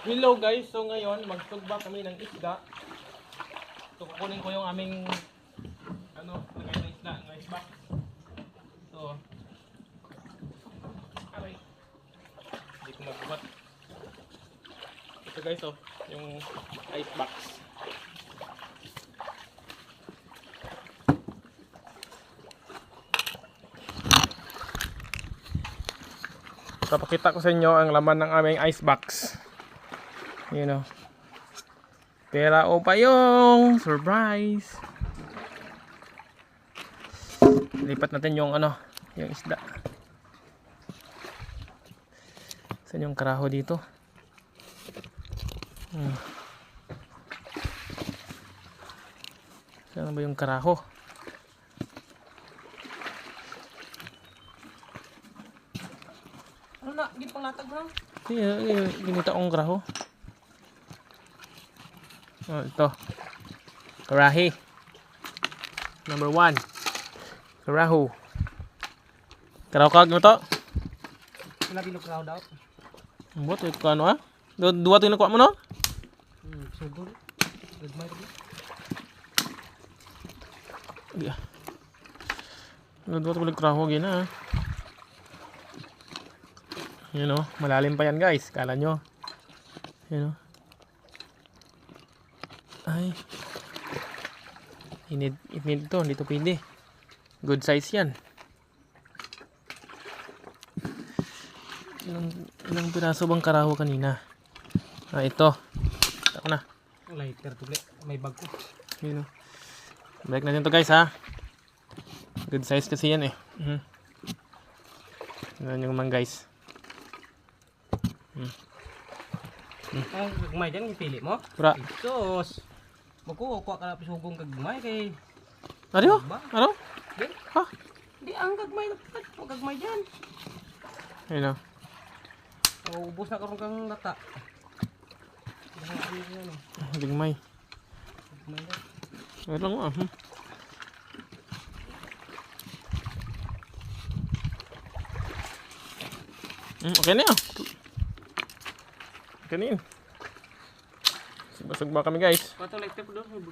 Hello guys, so ngayon magsugba kami ng isda. So kukunin ko yung aming lagay ng isda, ng ice box. So aray. Hindi ko magbuhat. Ito guys, oh, yung ice box. Papakita ko sa inyo ang laman ng aming ice box. You know. Pera o pa yung surprise. Lipat natin yung yung isda. Saan yung karaho dito? Saan ba yung karaho? Ano na? Hindi pang latag mo? Ginita akong karaho. Oh, ito. Karahi. Number 1. Karaho. Karaho mo to? Wala binokraw daw. Buat ito ka ah? Dua ito yung nakuha mo no? Sugod. Gagmay rin. Yeah. Dua ito yung karaho gina ah. You know, malalim pa yan guys. Kala nyo. You know. Ay. Inid ito. Hindi ito pwede. Good size yan. Ilang piraso bang karaho kanina? Ah, ito. Ito na. Lighter tuli. May bag ko. You know. Balik natin to guys ha. Good size kasi yan eh. Yan yung man guys. Ang gagmay dyan, pili mo? Pura. Sos. Magkukuha ka na pisugong gagmay kay... Ano? Ano? Di? Ha? Di ang gagmay na pitat. Huwag gagmay dyan. Ayun o. Ubus na karong kang lata. Ligmay. Gagmay dyan. Ayun lang ah. Okay na yun. Okay na yun. Sagbasagba kami guys. Pato lighter po doon.